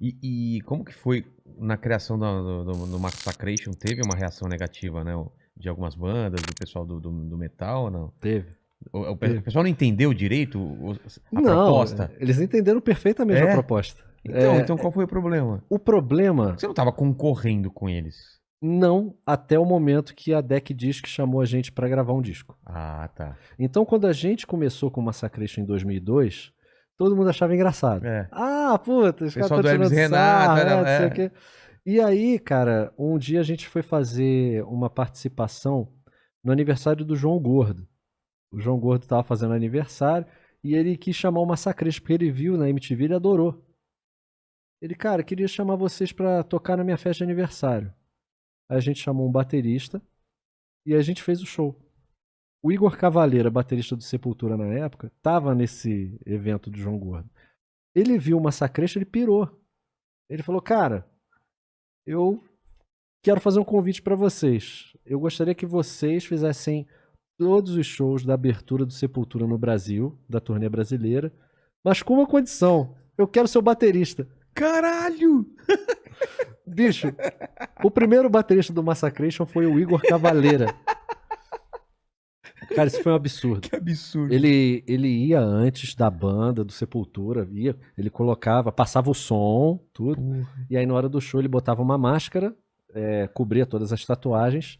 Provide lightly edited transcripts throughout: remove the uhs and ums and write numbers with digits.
E como que foi na criação do Massacration? Teve uma reação negativa, né? De algumas bandas, do pessoal do metal ou não? Teve. O Teve. pessoal não entendeu direito a Não, proposta? eles entenderam perfeitamente a É? proposta. Então qual foi o problema? O problema, Você não tava concorrendo com eles. não até o momento que a Deck Disc chamou a gente pra gravar um disco. Ah, tá. Então, quando a gente começou com o Massacration em 2002, todo mundo achava engraçado. É. Ah, puta, os caras Pessoal estão do Hermes tirando Renato, sarro, era, não sei o quê. E aí, cara, um dia a gente foi fazer uma participação no aniversário do João Gordo. O João Gordo tava fazendo aniversário e ele quis chamar o Massacration, porque ele viu na MTV e ele adorou. Ele, cara, queria chamar vocês pra tocar na minha festa de aniversário. Aí a gente chamou um baterista e a gente fez o show. O Igor Cavaleira, baterista do Sepultura na época, tava nesse evento do João Gordo. Ele viu o Massacration, ele pirou. Ele falou, cara, eu quero fazer um convite pra vocês. Eu gostaria que vocês fizessem todos os shows da abertura do Sepultura no Brasil, da turnê brasileira, mas com uma condição. Eu quero ser o baterista. Caralho! Bicho, o primeiro baterista do Massacration foi o Igor Cavaleira. Cara, isso foi um absurdo. Que absurdo. Ele ia antes da banda, do Sepultura, ele colocava, passava o som, tudo. E aí na hora do show ele botava uma máscara, cobria todas as tatuagens,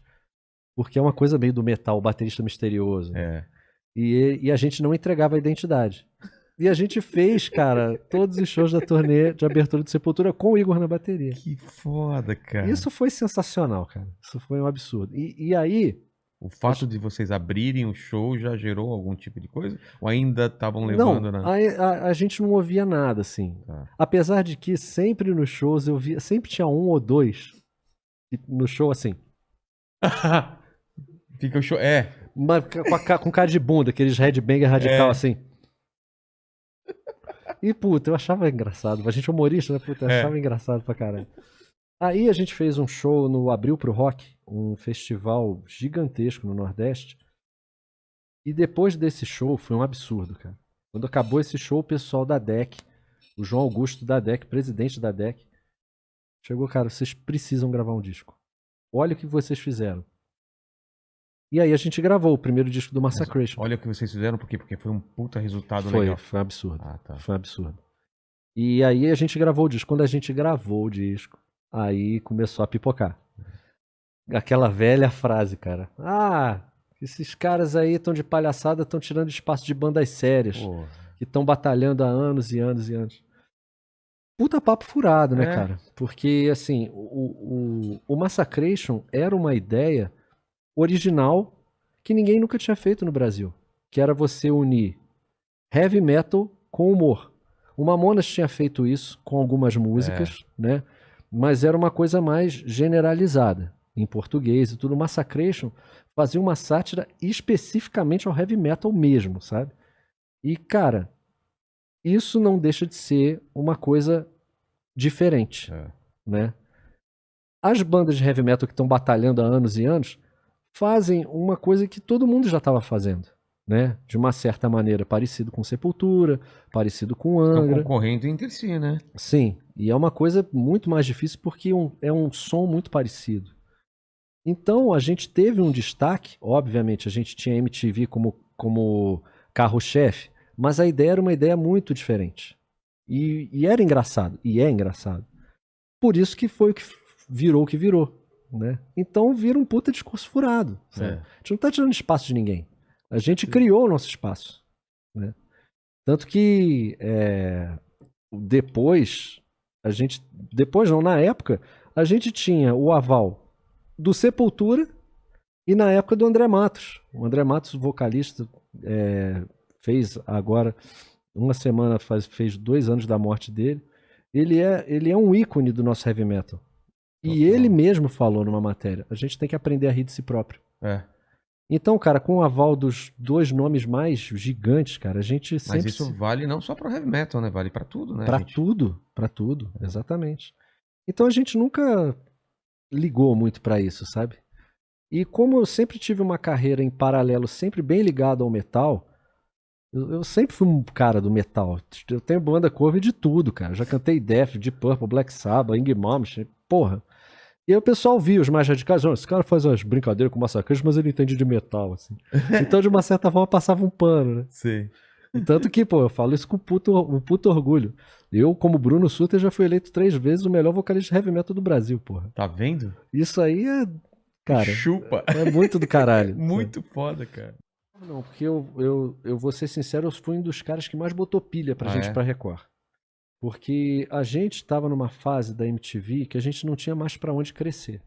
porque é uma coisa meio do metal, o baterista misterioso. É. E a gente não entregava a identidade. E a gente fez, cara, todos os shows da turnê de abertura do Sepultura com o Igor na bateria. Que foda, cara. Isso foi sensacional, cara. Isso foi um absurdo. E aí... O fato de vocês abrirem o show já gerou algum tipo de coisa? Ou ainda estavam levando Não, na... a gente não ouvia nada, assim. Tá. Apesar de que sempre nos shows eu via, sempre tinha um ou dois no show assim, Fica o show... com cara de bunda, aqueles headbanger radical assim. E puta, eu achava engraçado. A gente é humorista, né? Puta, eu achava engraçado pra caralho. Aí a gente fez um show no Abril pro Rock, um festival gigantesco no Nordeste. E depois desse show foi um absurdo, cara. Quando acabou esse show, o pessoal da DEC, o João Augusto da DEC, presidente da DEC, chegou, cara, vocês precisam gravar um disco. Olha o que vocês fizeram. E aí a gente gravou o primeiro disco do Massacration. Olha o que vocês fizeram, por quê? Porque foi um puta resultado legal. Foi um absurdo. Ah, tá. Foi um absurdo. E aí a gente gravou o disco. Quando a gente gravou o disco, aí começou a pipocar. Aquela velha frase, cara. Ah, esses caras aí estão de palhaçada, estão tirando espaço de bandas sérias. Pô. Que estão batalhando há anos e anos e anos. Puta papo furado, né, cara? Porque, assim, o Massacration era uma ideia original que ninguém nunca tinha feito no Brasil. Que era você unir heavy metal com humor. O Mamonas tinha feito isso com algumas músicas, né? Mas era uma coisa mais generalizada, em português e tudo. O Massacration fazia uma sátira especificamente ao heavy metal mesmo, sabe? E, cara, isso não deixa de ser uma coisa diferente, né? As bandas de heavy metal que estão batalhando há anos e anos fazem uma coisa que todo mundo já estava fazendo, né? De uma certa maneira, parecido com Sepultura, parecido com Angra. Estão concorrendo entre si, né? Sim, e é uma coisa muito mais difícil porque é um som muito parecido. Então a gente teve um destaque, obviamente a gente tinha MTV como carro-chefe, mas a ideia era uma ideia muito diferente. E era engraçado, e é engraçado. Por isso que foi o que virou, né? Então vira um puta discurso furado. Sabe? A gente não tá tirando espaço de ninguém. A gente criou o nosso espaço. Né? Tanto que na época, a gente tinha o aval do Sepultura e na época do André Matos. O André Matos, vocalista, fez agora, uma semana, fez 2 anos da morte dele. Ele é um ícone do nosso heavy metal. E ele mesmo falou numa matéria, a gente tem que aprender a rir de si próprio. Então, cara, com o aval dos 2 nomes mais gigantes, cara, a gente sempre... Mas isso vale não só pro heavy metal, né? Vale pra tudo, né? Pra tudo, exatamente. Então a gente nunca ligou muito pra isso, sabe? E como eu sempre tive uma carreira em paralelo, sempre bem ligado ao metal, Eu sempre fui um cara do metal. Eu tenho banda cover de tudo, cara. Já cantei Death, Deep Purple, Black Sabbath, Ing Malmsteen, porra. E aí o pessoal via os mais radicais, esse cara faz umas brincadeiras com massacres, mas ele entende de metal, assim. Então, de uma certa forma, passava um pano, né? Sim. E tanto que, pô, eu falo isso com um puto orgulho. Eu, como Bruno Sutter, já fui eleito 3 vezes o melhor vocalista de heavy metal do Brasil, porra. Tá vendo? Isso aí é, cara... Chupa. É muito do caralho. Muito foda, cara. Não, porque eu vou ser sincero, eu fui um dos caras que mais botou pilha pra gente pra Record. Porque a gente tava numa fase da MTV que a gente não tinha mais pra onde crescer.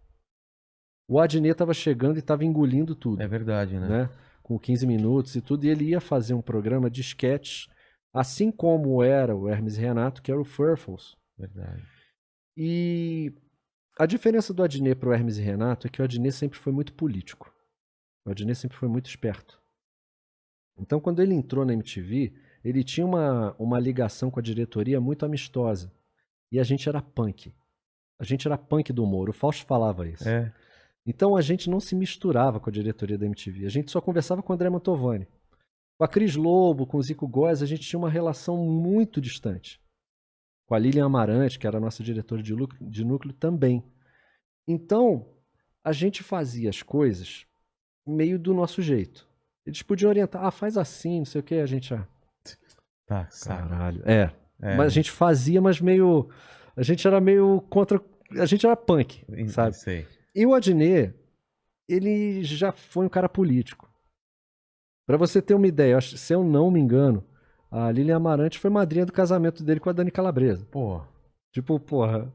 O Adnet tava chegando e tava engolindo tudo. É verdade, né? Com 15 minutos e tudo, e ele ia fazer um programa de sketches, assim como era o Hermes e Renato, que era o Furfles. Verdade. E a diferença do Adnet pro Hermes e Renato é que o Adnet sempre foi muito político. O Adnet sempre foi muito esperto. Então, quando ele entrou na MTV, ele tinha uma ligação com a diretoria muito amistosa. E a gente era punk. A gente era punk do humor. O Fausto falava isso. Então, a gente não se misturava com a diretoria da MTV. A gente só conversava com o André Mantovani. Com a Cris Lobo, com o Zico Góes, a gente tinha uma relação muito distante. Com a Lilian Amarante, que era a nossa diretora de núcleo, também. Então, a gente fazia as coisas meio do nosso jeito. Eles podiam orientar, faz assim, não sei o que, a gente Tá, caralho. Mas a gente fazia, mas meio... A gente era meio contra... A gente era punk, sabe? Sei. E o Adnet, ele já foi um cara político. Pra você ter uma ideia, se eu não me engano, a Lilian Amarante foi madrinha do casamento dele com a Dani Calabresa. Porra. Tipo, porra.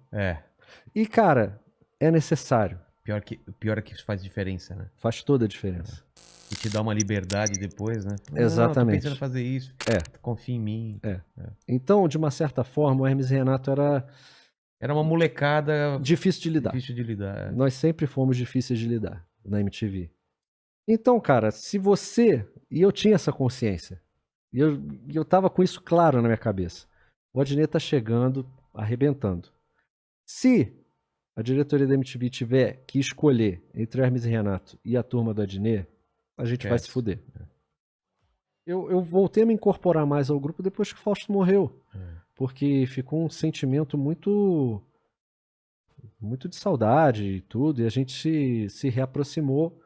E, cara, é necessário. Pior é que isso faz diferença, né? Faz toda a diferença. E te dá uma liberdade depois, né? Exatamente. Tô pensando em fazer isso. Confia em mim. Então, de uma certa forma, o Hermes e Renato era uma molecada... Difícil de lidar. Difícil de lidar. Nós sempre fomos difíceis de lidar na MTV. Então, cara, se você... E eu tinha essa consciência. E eu tava com isso claro na minha cabeça. O Adnet tá chegando, arrebentando. Se a diretoria da MTV tiver que escolher entre o Hermes e Renato e a turma do Adnet, a gente vai se fuder. Eu voltei a me incorporar mais ao grupo depois que o Fausto morreu. Porque ficou um sentimento muito de saudade e tudo, e a gente se reaproximou.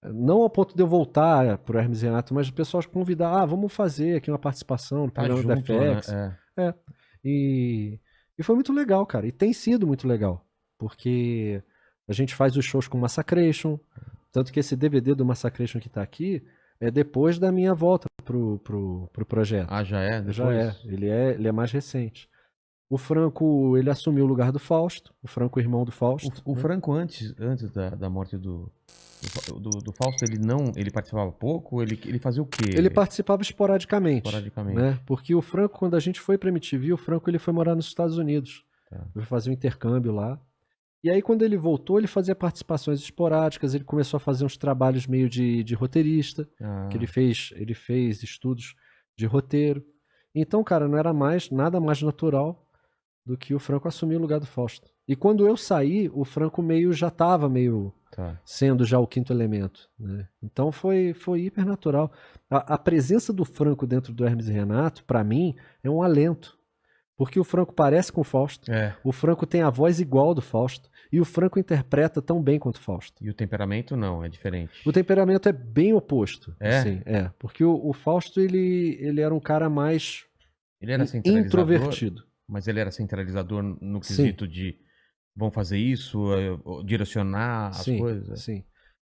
Não ao ponto de eu voltar pro Hermes e Renato, mas o pessoal convidar, vamos fazer aqui uma participação no programa da FX. Né? E foi muito legal, cara. E tem sido muito legal. Porque a gente faz os shows com Massacration. Tanto que esse DVD do Massacration que tá aqui é depois da minha volta pro projeto. Já é? Depois? Já é. Ele é mais recente. O Franco, ele assumiu o lugar do Fausto. O Franco, irmão do Fausto. O Franco, antes da morte do Fausto, ele participava pouco? Ele fazia o quê? Ele participava esporadicamente. Né? Porque o Franco, quando a gente foi pra MTV, o Franco ele foi morar nos Estados Unidos. Ele fazia um intercâmbio lá. E aí, quando ele voltou, ele fazia participações esporádicas, ele começou a fazer uns trabalhos meio de roteirista, que ele fez estudos de roteiro. Então, cara, não era nada mais natural do que o Franco assumir o lugar do Fausto. E quando eu saí, o Franco já estava sendo já o quinto elemento. Né? Então foi hiper natural. A presença do Franco dentro do Hermes e Renato, pra mim, é um alento. Porque o Franco parece com o Fausto. O Franco tem a voz igual do Fausto. E o Franco interpreta tão bem quanto o Fausto. E o temperamento não, é diferente. O temperamento é bem oposto. É? Assim, porque o Fausto, ele era um cara mais introvertido. Mas ele era centralizador no quesito de vamos fazer isso, direcionar as coisas? Sim.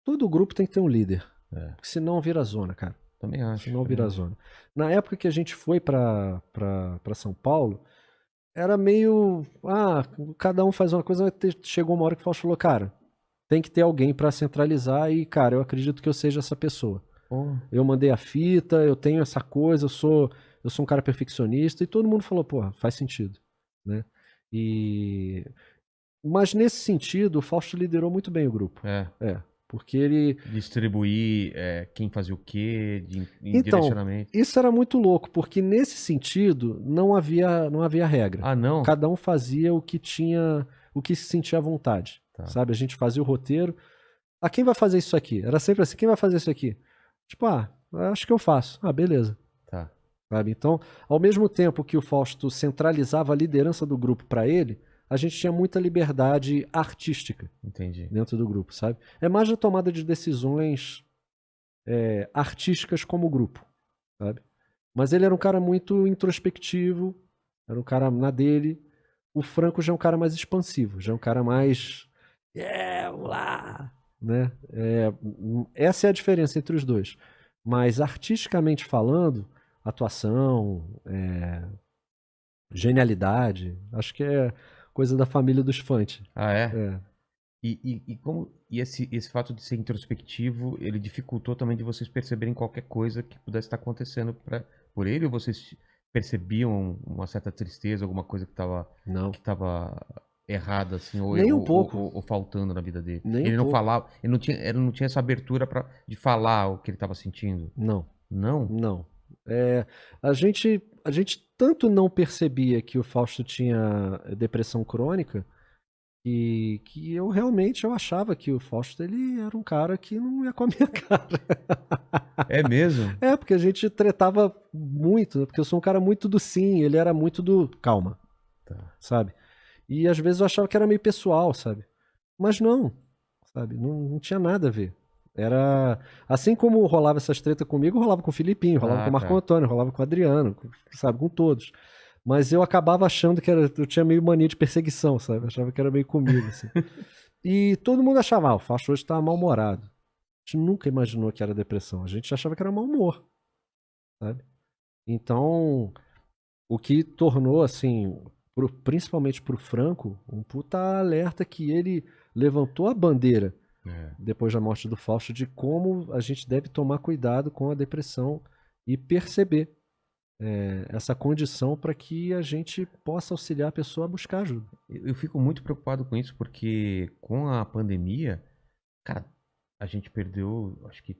Todo grupo tem que ter um líder. Porque senão vira zona, cara. Também acho. Senão vira zona. Na época que a gente foi pra São Paulo, era meio... cada um faz uma coisa. Chegou uma hora que o Fausto falou, cara, tem que ter alguém pra centralizar e, cara, eu acredito que eu seja essa pessoa. Eu mandei a fita, eu tenho essa coisa, eu sou um cara perfeccionista, e todo mundo falou, faz sentido, né? Mas nesse sentido, o Fausto liderou muito bem o grupo. Porque ele... Distribuir quem fazia o quê, direcionamento. Isso era muito louco, porque nesse sentido não havia regra. Não? Cada um fazia o que se sentia à vontade, sabe? A gente fazia o roteiro. Quem vai fazer isso aqui? Era sempre assim, quem vai fazer isso aqui? Tipo, acho que eu faço. Beleza. sabe? Então, ao mesmo tempo que o Fausto centralizava a liderança do grupo para ele, a gente tinha muita liberdade artística Entendi. dentro do grupo, sabe? É mais a tomada de decisões artísticas como grupo, sabe? Mas ele era um cara muito introspectivo, era um cara na dele. O Franco já é um cara mais expansivo, já é um cara mais... vamos lá! Né? Essa é a diferença entre os dois. Mas artisticamente falando, atuação, genialidade, acho que é coisa da família dos Fante. Ah, é? É. E esse fato de ser introspectivo, ele dificultou também de vocês perceberem qualquer coisa que pudesse estar acontecendo por ele? Ou vocês percebiam uma certa tristeza, alguma coisa Não. que tava errada, assim, Nem um pouco. ou faltando na vida dele? Nem Ele um não pouco. falava, ele não tinha essa abertura de falar o que ele estava sentindo? Não. Não? Não. A gente tanto não percebia que o Fausto tinha depressão crônica que eu realmente achava que o Fausto ele era um cara que não ia com a minha cara. É mesmo? Porque a gente tretava muito, né? Porque eu sou um cara muito do sim, ele era muito do calma, Tá. sabe? E às vezes eu achava que era meio pessoal, sabe? Mas não, sabe? Não tinha nada a ver. Era assim como rolava essas tretas comigo, rolava com o Filipinho, rolava com o Marco tá. Antônio, rolava com o Adriano, sabe? Com todos. Mas eu acabava achando que eu tinha meio mania de perseguição, sabe? Eu achava que era meio comigo, assim. E todo mundo achava, o Fausto hoje tá mal-humorado. A gente nunca imaginou que era depressão. A gente achava que era mau humor, sabe? Então, o que tornou, assim, principalmente pro Franco, um puta alerta que ele levantou a bandeira depois da morte do Fausto de como a gente deve tomar cuidado com a depressão e perceber essa condição para que a gente possa auxiliar a pessoa a buscar ajuda. Eu fico muito preocupado com isso, porque com a pandemia, cara, a gente perdeu, acho que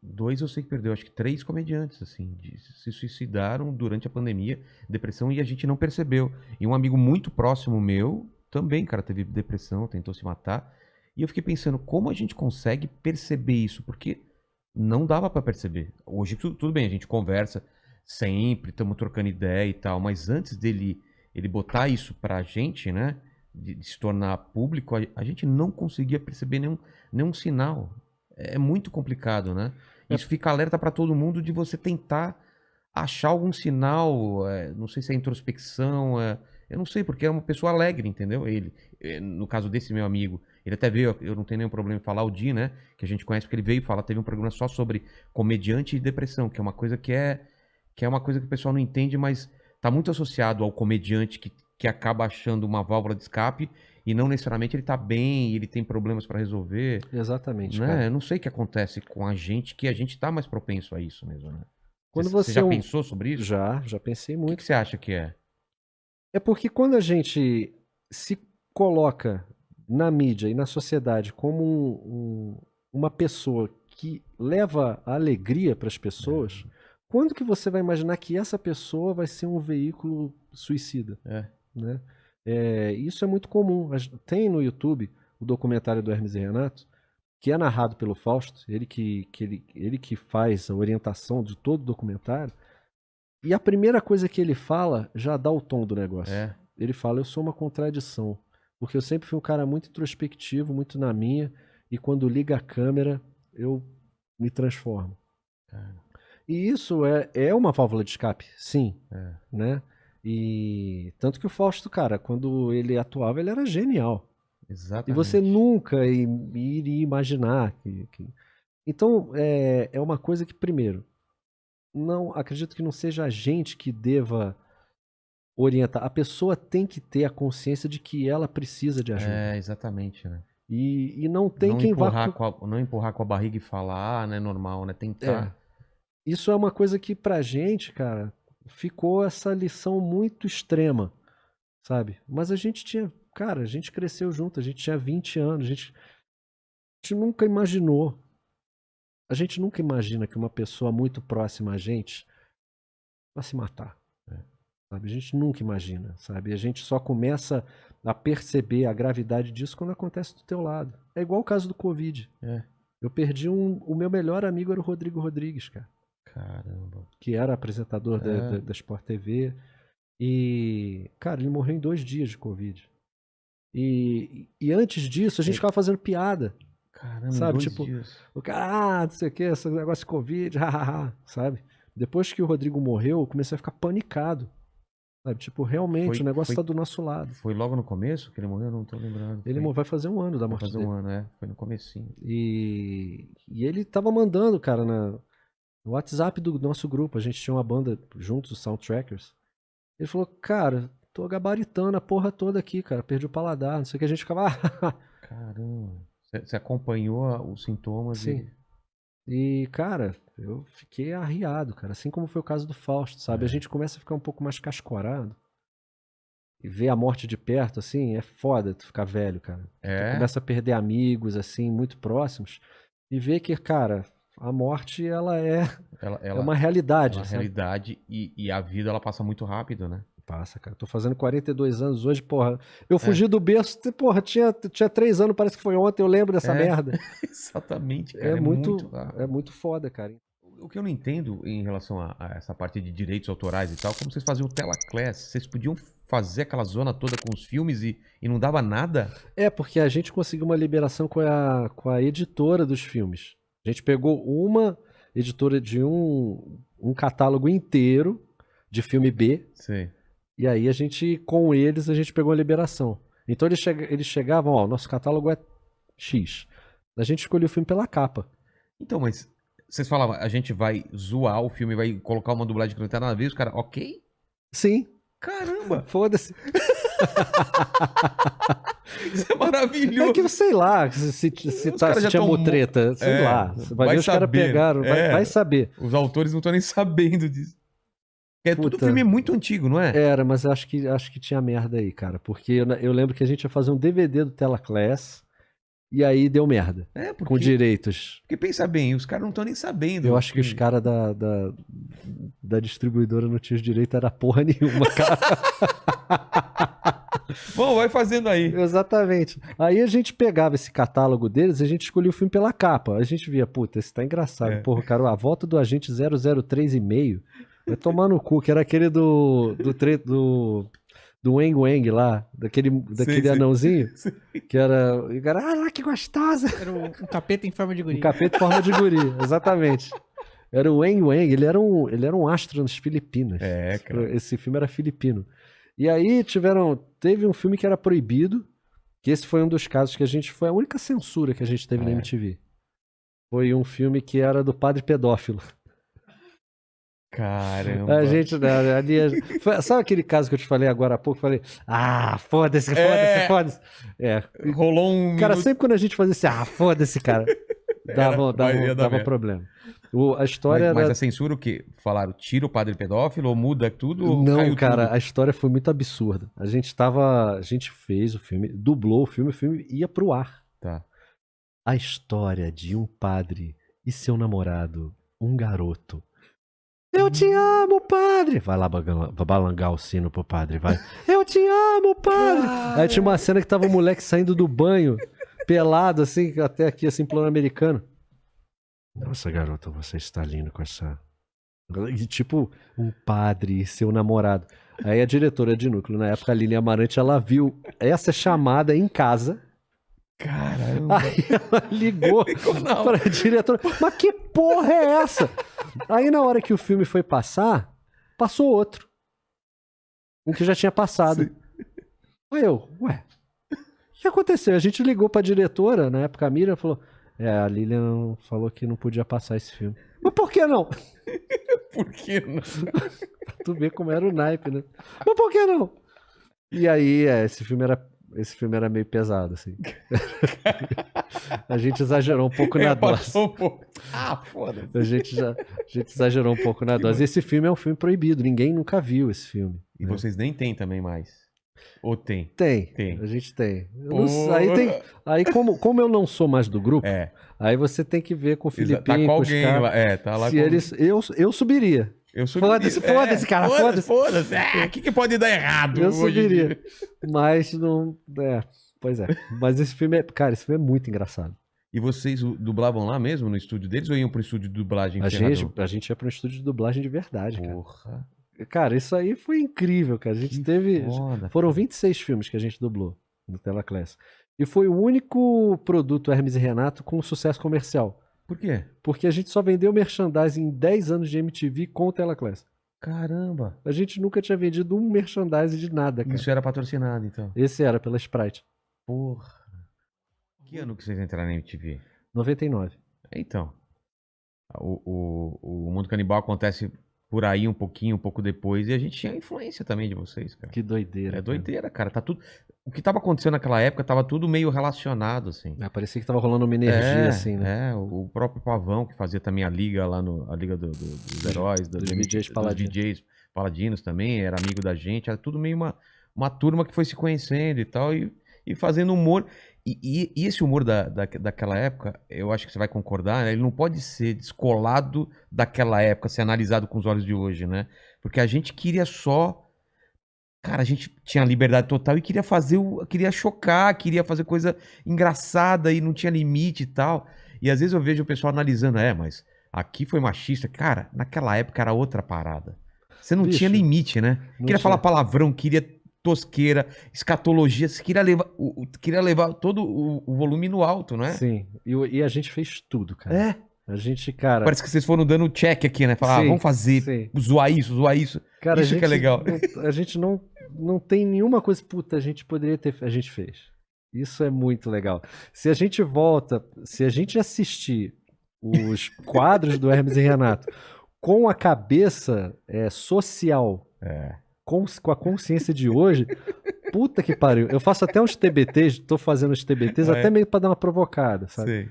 dois eu sei que perdeu, acho que 3 comediantes, assim, se suicidaram durante a pandemia, depressão, e a gente não percebeu. E um amigo muito próximo meu também, cara, teve depressão, tentou se matar. E eu fiquei pensando, como a gente consegue perceber isso? Porque não dava pra perceber. Hoje tudo bem, a gente conversa sempre, estamos trocando ideia e tal, mas antes ele botar isso pra gente, né, de se tornar público, a gente não conseguia perceber nenhum sinal. É muito complicado, né? Isso fica alerta pra todo mundo de você tentar achar algum sinal, não sei se é introspecção, eu não sei, porque é uma pessoa alegre, entendeu? Ele, no caso desse meu amigo, ele até veio, eu não tenho nenhum problema em falar, o Di, né, que a gente conhece, porque ele veio falar, teve um programa só sobre comediante e depressão, que é uma coisa que é uma coisa que o pessoal não entende, mas tá muito associado ao comediante que acaba achando uma válvula de escape e não necessariamente ele tá bem, ele tem problemas pra resolver. Exatamente, Né? cara. Eu não sei o que acontece com a gente, que a gente tá mais propenso a isso mesmo, né? Quando Você já pensou sobre isso? Já pensei O muito. que você acha que é? É porque quando a gente se coloca na mídia e na sociedade como uma pessoa que leva a alegria para as pessoas, quando que você vai imaginar que essa pessoa vai ser um veículo suicida? Né? Isso é muito comum. Tem no YouTube o documentário do Hermes e Renato, que é narrado pelo Fausto, ele que faz a orientação de todo o documentário. E a primeira coisa que ele fala já dá o tom do negócio. Ele fala, eu sou uma contradição, porque eu sempre fui um cara muito introspectivo, muito na minha, e quando liga a câmera, eu me transformo. E isso é uma válvula de escape, sim, né? E tanto que o Fausto, cara, quando ele atuava, ele era genial. Exatamente. E você nunca iria imaginar que... Então, é uma coisa que, primeiro, não acredito que não seja a gente que deva orientar. A pessoa tem que ter a consciência de que ela precisa de ajuda. Exatamente, né? E não tem não quem empurrar vá... não empurrar com a barriga e falar, né, normal, né? Tentar. Isso é uma coisa que pra gente, cara, ficou essa lição muito extrema, sabe? Mas a gente tinha... Cara, a gente cresceu junto, a gente tinha 20 anos, a gente nunca imaginou. A gente nunca imagina que uma pessoa muito próxima a gente vai se matar. Sabe? A gente nunca imagina, sabe? A gente só começa a perceber a gravidade disso quando acontece do teu lado. É igual o caso do Covid. Eu perdi o meu melhor amigo era o Rodrigo Rodrigues, cara. Caramba. que era apresentador da Sport TV. E, cara, ele morreu em 2 dias de Covid. E antes disso, a gente ficava fazendo piada. Caramba, Sabe? 2 Tipo, dias. o cara, não sei o que, esse negócio de Covid, hahaha, sabe? Depois que o Rodrigo morreu, eu comecei a ficar panicado. Sabe? Tipo, realmente, o negócio tá do nosso lado. Foi logo no começo que ele morreu? Eu não tô lembrando. Ele vai fazer 1 ano da morte dele. Vai fazer 1 ano, Foi no comecinho. E ele tava mandando, cara, no WhatsApp do nosso grupo. A gente tinha uma banda juntos, os Soundtrackers. Ele falou, cara, tô gabaritando a porra toda aqui, cara. Perdi o paladar, não sei o que. A gente ficava... Caramba. Você acompanhou os sintomas? Sim. E, cara, eu fiquei arriado, cara. Assim como foi o caso do Fausto, sabe? A gente começa a ficar um pouco mais cascorado. E ver a morte de perto, assim, é foda tu ficar velho, cara. Tu começa a perder amigos, assim, muito próximos. E ver que, cara, a morte, ela é uma realidade. É uma realidade e a vida, ela passa muito rápido, né? Passa, cara. Tô fazendo 42 anos hoje, porra. Eu fugi do berço, porra, tinha 3 anos, parece que foi ontem, eu lembro dessa merda. Exatamente, cara. É muito foda, cara. O que eu não entendo em relação a essa parte de direitos autorais e tal, como vocês faziam o Telaclass, vocês podiam fazer aquela zona toda com os filmes e não dava nada? É, porque a gente conseguiu uma liberação com a editora dos filmes. A gente pegou uma editora de um catálogo inteiro de filme B. Sim. E aí com eles, a gente pegou a liberação. Então eles chegavam, ó, nosso catálogo é X. A gente escolheu o filme pela capa. Então, mas vocês falavam, a gente vai zoar o filme, vai colocar uma dublagem que não tem nada a ver, os caras, ok? Sim. Caramba! Foda-se. Isso é maravilhoso. É que eu sei lá, se tinha mutreta, sei lá. Vai ver, os caras pegaram, vai saber. Os autores não estão nem sabendo disso. Tudo filme muito antigo, não é? Era, mas acho que tinha merda aí, cara. Porque eu lembro que a gente ia fazer um DVD do Telaclass e aí deu merda. Com direitos. Porque pensa bem, os caras não estão nem sabendo. Eu acho que os caras da distribuidora não tinham direito, era porra nenhuma, cara. Bom, vai fazendo aí. Exatamente. Aí a gente pegava esse catálogo deles e a gente escolhia o filme pela capa. A gente via, puta, esse tá engraçado. Porra, cara, A Volta do Agente 003,5. Vai tomar no cu, que era aquele do Wang Wang lá, daquele sim, anãozinho, sim. Que era, lá que gostosa. Era um capeta em forma de guri. Um capeta em forma de guri, exatamente. Era o Wang Wang, ele era um astro nas Filipinas. Cara. Esse filme era filipino. E aí teve um filme que era proibido, que esse foi um dos casos que foi a única censura que a gente teve na MTV. Foi um filme que era do padre pedófilo. Caramba. A gente ali. Sabe aquele caso que eu te falei agora há pouco? Falei, foda-se. Rolou um. Cara, sempre quando a gente fazia assim, foda-se, cara, dava problema. A história mas a censura o quê? Falaram, tira o padre pedófilo ou muda tudo? Não, cara, tudo? A história foi muito absurda. A gente fez o filme, dublou o filme ia pro ar. Tá. A história de um padre e seu namorado, um garoto. Eu te amo, padre! Vai lá balangar o sino pro padre, vai. Eu te amo, padre! Aí tinha uma cena que tava um moleque saindo do banho, pelado, assim, até aqui, assim, plano americano. Nossa, garota, você está lindo com essa... E, tipo, um padre e seu namorado. Aí a diretora de núcleo, na época, a Lilian Amarante, ela viu essa chamada em casa. Caramba! Aí ela ligou pra diretora. Mas que porra é essa? Aí na hora que o filme foi passar, passou outro. Um que já tinha passado. Sim. Aí eu, ué, o que aconteceu? A gente ligou pra diretora, na época a Miriam falou, a Lilian falou que não podia passar esse filme. Mas por que não? Por que não? Pra tu ver como era o naipe, né? Mas por que não? E aí, esse filme era meio pesado, assim. A gente exagerou um pouco na dose. Foda-se. A gente exagerou um pouco na dose. Esse filme é um filme proibido. Ninguém nunca viu esse filme. E vocês nem têm também mais? Ou tem? Tem. A gente tem. Aí como eu não sou mais do grupo, aí você tem que ver com o Filipinho. Tá com alguém lá. Tá lá com... eu subiria. Foda-se, cara. Foda-se. O que pode dar errado? Eu subiria. Mas não. Pois é. Mas esse filme esse filme é muito engraçado. E vocês dublavam lá mesmo, no estúdio deles, ou iam pro estúdio de dublagem? A gente ia para um estúdio de dublagem de verdade, cara. Porra. Cara, isso aí foi incrível, cara. A gente Que teve. foda, Foram cara. 26 filmes que a gente dublou no Telaclass. E foi o único produto Hermes e Renato com sucesso comercial. Por quê? Porque a gente só vendeu merchandising em 10 anos de MTV com o Telaclass. Caramba. A gente nunca tinha vendido um merchandising de nada, cara. Isso era patrocinado, então. Esse era pela Sprite. Porra. Que ano que vocês entraram na MTV? 99. Então, o Mundo Canibal acontece por aí um pouco depois, e a gente tinha influência também de vocês, cara. Que doideira. É cara. doideira, cara. Tá tudo... O que tava acontecendo naquela época tava tudo meio relacionado, assim. Parecia que tava rolando uma energia, assim, né? O próprio Pavão, que fazia também a liga lá a liga dos heróis, Dos DJs Paladinos. DJs Paladinos também, era amigo da gente, era tudo meio uma turma que foi se conhecendo e tal, e fazendo humor. E esse humor daquela época, eu acho que você vai concordar, né? Ele não pode ser descolado daquela época, ser analisado com os olhos de hoje, né? Porque a gente queria só... Cara, a gente tinha liberdade total e queria queria chocar, queria fazer coisa engraçada e não tinha limite e tal. E às vezes eu vejo o pessoal analisando, mas aqui foi machista. Cara, naquela época era outra parada. Você não tinha limite, né? Queria falar palavrão, queria tosqueira, escatologia, você queria levar todo o volume no alto, não é? Sim, e a gente fez tudo, cara. A gente, cara... Parece que vocês foram dando check aqui, né? Falar, vamos fazer, zoar isso. Cara, isso que é legal. A gente não tem nenhuma coisa, puta, a gente poderia ter... A gente fez. Isso é muito legal. Se a gente assistir os quadros do Hermes e Renato com a cabeça social, com a consciência de hoje, puta que pariu. Eu faço até uns TBTs, tô fazendo os TBTs até meio pra dar uma provocada, sabe? Sei.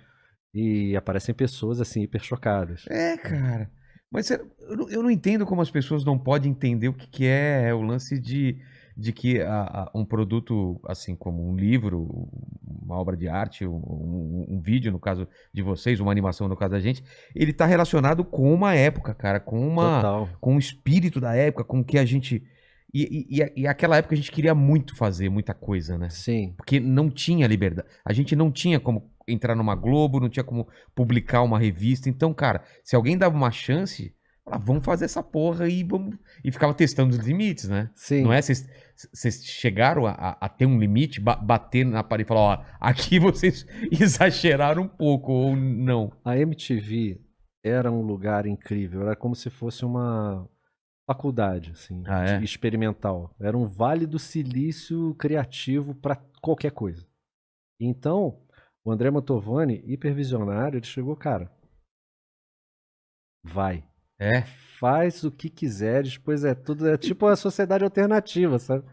E aparecem pessoas assim, hiper chocadas. Cara. Mas eu não entendo como as pessoas não podem entender o que é o lance de que um produto, assim como um livro, uma obra de arte, um vídeo, no caso de vocês, uma animação, no caso da gente, ele tá relacionado com uma época, cara, com o espírito da época, com o que a gente... E aquela época a gente queria muito fazer muita coisa, né? Sim. Porque não tinha liberdade. A gente não tinha como entrar numa Globo, não tinha como publicar uma revista. Então, cara, se alguém dava uma chance, vamos fazer essa porra e ficava testando os limites, né? Sim. Não é? Vocês chegaram a ter um limite, bater na parede e falar, aqui vocês exageraram um pouco, ou não? A MTV era um lugar incrível, era como se fosse uma faculdade, assim, experimental. Era um vale do silício criativo para qualquer coisa. Então, o André Mantovani, hipervisionário, ele chegou, cara, vai. Faz o que quiseres, pois é tipo a sociedade alternativa, sabe?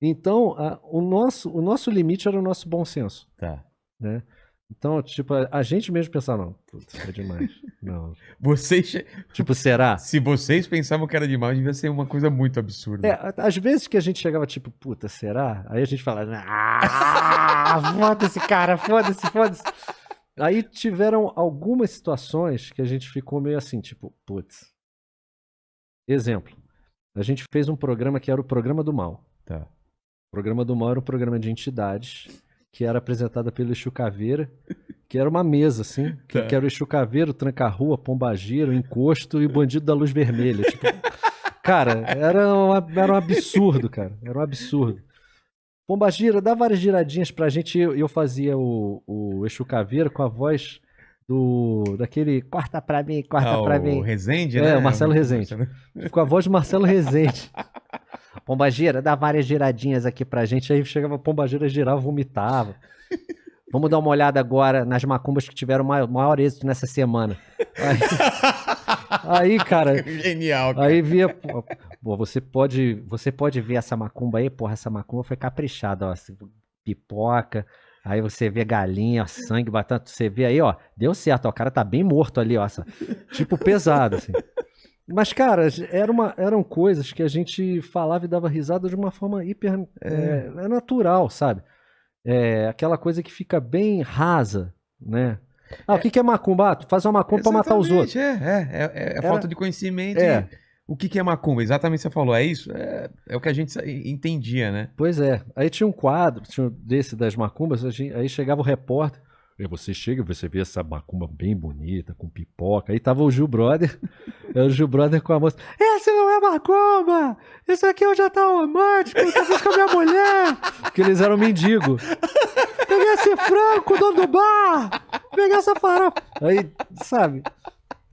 Então, o nosso limite era o nosso bom senso. Tá. Né? Então, tipo, a gente mesmo pensava, não, putz, é demais. Não. Vocês... Tipo, será? Se vocês pensavam que era demais, devia ser uma coisa muito absurda. Às vezes que a gente chegava, tipo, puta, será? Aí a gente falava, foda-se, cara, foda-se. Aí tiveram algumas situações que a gente ficou meio assim, tipo, putz. Exemplo, a gente fez um programa que era o Programa do Mal. Tá. O Programa do Mal era um programa de entidades que era apresentada pelo Exu Caveira, que era uma mesa, assim, que era o Exu Caveira, o Tranca-Rua, Pombagira, o Encosto e o Bandido da Luz Vermelha. Tipo, cara, era um absurdo, cara. Era um absurdo. Pombagira, dá várias giradinhas pra gente. Eu fazia o Exu Caveira com a voz daquele corta pra mim. O Rezende, né? O Marcelo Rezende. Com a voz do Marcelo Rezende. Pombagira, dá várias giradinhas aqui pra gente. Aí chegava a Pombagira, girava, vomitava. Vamos dar uma olhada agora nas macumbas que tiveram maior êxito nessa semana. Aí, cara... Genial, cara. Aí via... Pô, você pode ver essa macumba aí, porra, essa macumba foi caprichada, ó. Pipoca, aí você vê galinha, sangue batendo, você vê aí, ó, deu certo, ó, o cara tá bem morto ali, ó, tipo pesado, assim. Mas, cara, eram coisas que a gente falava e dava risada de uma forma hiper natural, sabe? Aquela coisa que fica bem rasa, né? O que é macumba? Tu faz uma macumba pra matar os outros. Falta de conhecimento. O que é macumba? Exatamente o que você falou. É isso? É o que a gente entendia, né? Pois é. Aí tinha um quadro, desse das macumbas, aí chegava o repórter. Aí você chega, você vê essa macumba bem bonita, com pipoca. Aí tava o Gil Brother. É o Gil Brother com a moça. Esse não é macumba! Esse aqui é o jantar romântico, eu fiz com a minha mulher! Porque eles eram mendigos. Peguei esse frango, dono do bar! Peguei essa farofa! Aí, sabe?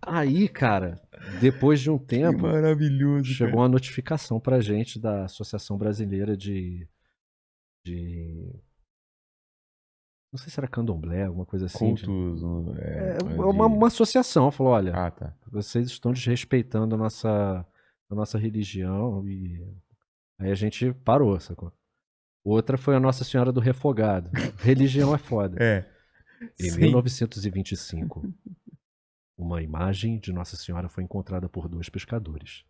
Aí, cara, depois de um tempo, maravilhoso. chegou uma notificação pra gente da Associação Brasileira de... Não sei se era candomblé, alguma coisa assim. Cultos. Uma associação falou, olha, Ah, tá. vocês estão desrespeitando a nossa religião e aí a gente parou, sacou? Outra foi a Nossa Senhora do Refogado. Religião é foda. Em 1925, uma imagem de Nossa Senhora foi encontrada por 2 pescadores.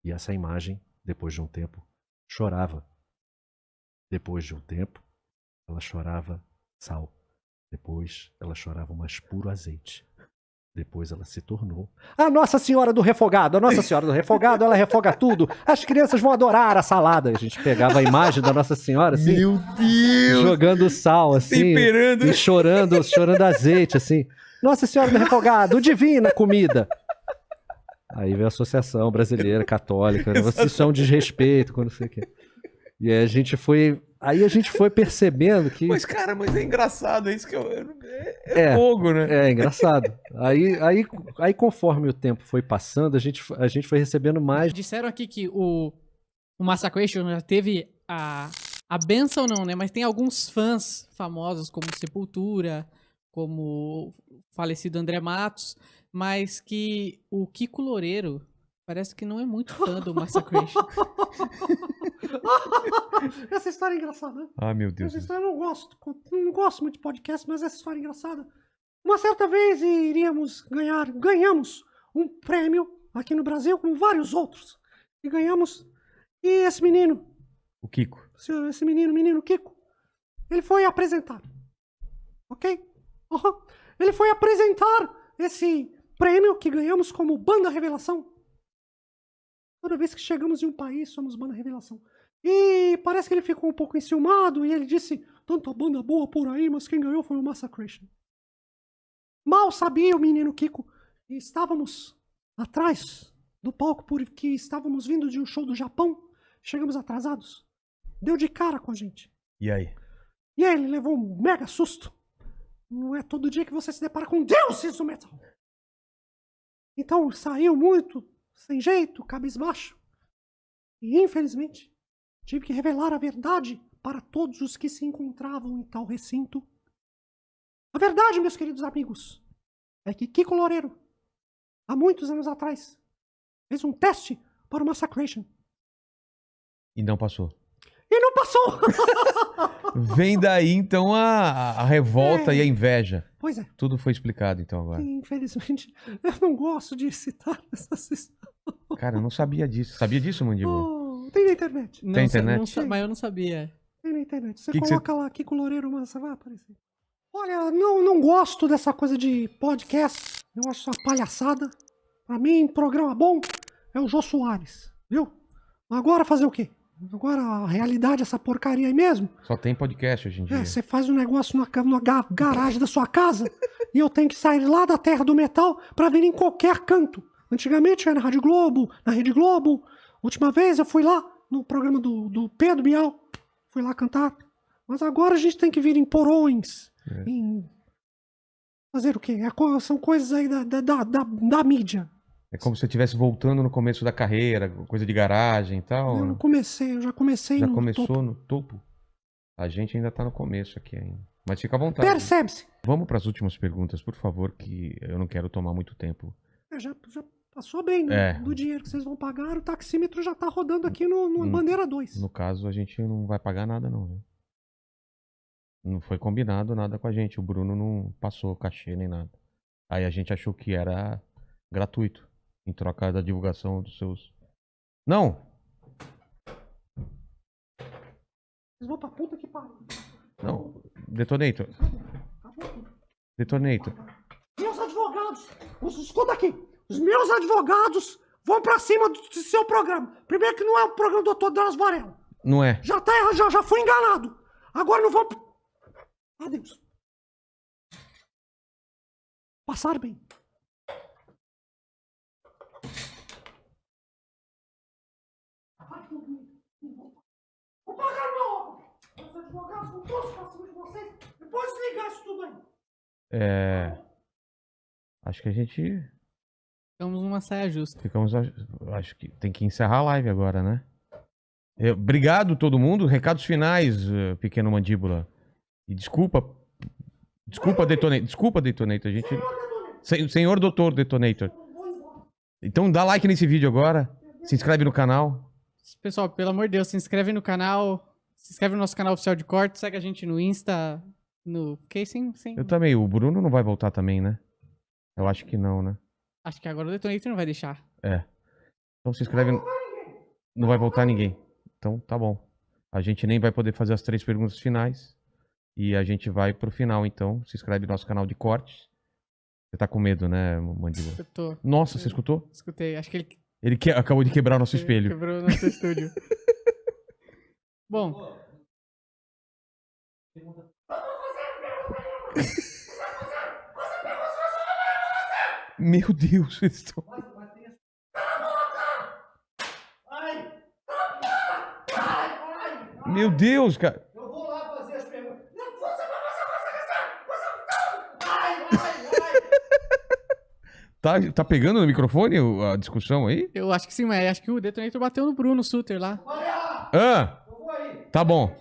E essa imagem, depois de um tempo, chorava. Depois de um tempo, ela chorava sal. Depois, ela chorava o mais puro azeite. Depois ela se tornou a Nossa Senhora do Refogado. A Nossa Senhora do Refogado, ela refoga tudo. As crianças vão adorar a salada. A gente pegava a imagem da Nossa Senhora assim, Meu Deus! jogando sal assim, Temperando. e chorando azeite assim. Nossa Senhora do Refogado, divina comida. Aí veio a Associação Brasileira Católica. Isso é um desrespeito, quando não sei o quê. E aí a gente foi percebendo que... Mas, cara, é engraçado. É isso que é fogo, né? É engraçado. Aí conforme o tempo foi passando, a gente foi recebendo mais... Disseram aqui que o Massacration já teve a benção não, né? Mas tem alguns fãs famosos, como Sepultura, como o falecido André Matos, mas que o Kiko Loureiro parece que não é muito fã do Massacration. Essa história é engraçada. Ah, meu Deus. Essa história eu não gosto muito de podcast, mas essa história é engraçada. Uma certa vez ganhamos um prêmio aqui no Brasil, como vários outros. E ganhamos. E esse menino, O Kiko. esse menino Kiko, ele foi apresentar. Ok? Uhum. Ele foi apresentar esse prêmio que ganhamos como Banda Revelação. Toda vez que chegamos em um país, somos Banda Revelação. E parece que ele ficou um pouco enciumado e ele disse, tanta banda boa por aí, mas quem ganhou foi o Massacration. Mal sabia o menino Kiko que estávamos atrás do palco porque estávamos vindo de um show do Japão, chegamos atrasados. Deu de cara com a gente. E aí? E aí ele levou um mega susto. Não é todo dia que você se depara com deuses do metal. Então saiu muito sem jeito, cabisbaixo. E infelizmente tive que revelar a verdade para todos os que se encontravam em tal recinto. A verdade, meus queridos amigos, é que Kiko Loureiro, há muitos anos atrás, fez um teste para o Massacration. E não passou. E não passou! Vem daí, então, a revolta e a inveja. Pois é. Tudo foi explicado, então, agora. Infelizmente, eu não gosto de citar essas histórias. Cara, eu não sabia disso. Sabia disso, Mandíbula? Tem na internet. Tem internet? Mas eu não sabia. Tem na internet. Você Que coloca lá, Kiko Loureiro, Massa, vai aparecer. Olha, não gosto dessa coisa de podcast. Eu acho isso uma palhaçada. Pra mim, programa bom é o Jô Soares, viu? Agora fazer o quê? Agora a realidade é essa porcaria aí mesmo? Só tem podcast hoje em dia. Você faz um negócio na garagem da sua casa e eu tenho que sair lá da terra do metal pra vir em qualquer canto. Antigamente era na Rádio Globo, na Rede Globo. Última vez eu fui lá no programa do Pedro Bial. Fui lá cantar. Mas agora a gente tem que vir em porões. Em... Fazer o quê? São coisas aí da mídia. É como se você estivesse voltando no começo da carreira, coisa de garagem e tal. Eu já comecei Já no começou topo. no topo? A gente ainda tá no começo aqui ainda. Mas fica à vontade. Percebe-se. Vamos para as últimas perguntas, por favor, que eu não quero tomar muito tempo. Já passou bem do dinheiro que vocês vão pagar. O taxímetro já tá rodando aqui no Bandeira 2. No caso, a gente não vai pagar nada, não. Né? Não foi combinado nada com a gente. O Bruno não passou cachê nem nada. Aí a gente achou que era gratuito. Em troca da divulgação dos seus... Não! Vocês vão pra puta que pariu. Não. Detonator. Detonator. Meus advogados, escuta aqui. Os meus advogados vão pra cima do seu programa. Primeiro que não é o programa do Dr. Drauzio Varela. Não é. Já fui enganado. Agora não vão... Adeus. passar bem. Vou pagar uma obra. Os advogados vão todos pra cima de vocês. Depois desligar isso tudo aí. Acho que a gente Ficamos numa saia justa. acho que tem que encerrar a live agora, né? Obrigado todo mundo. Recados finais, pequeno mandíbula. E desculpa Detonator. Desculpa, Detonator. A gente... Senhor Doutor Detonator. Então dá like nesse vídeo agora. Se inscreve no canal. Pessoal, pelo amor de Deus, se inscreve no canal. Se inscreve no nosso canal oficial de corte. Segue a gente no Insta. No... Que sem... Eu também. O Bruno não vai voltar também, né? Eu acho que não, né? Acho que agora o Detonator não vai deixar. Então se inscreve. Não vai voltar ninguém. Então tá bom. A gente nem vai poder fazer as 3 perguntas finais. E a gente vai pro final, então. Se inscreve no nosso canal de cortes. Você tá com medo, né, Mandíbula? Eu tô. Nossa, você escutou? Escutei. Acho que ele Ele acabou de quebrar o nosso espelho. quebrou o nosso estúdio. Bom. Meu Deus, eles estão... Meu Deus, cara. Eu vou lá fazer as perguntas. Tá pegando no microfone a discussão aí? Eu acho que sim, mas acho que o Detonator bateu no Bruno Suter lá. Tá bom.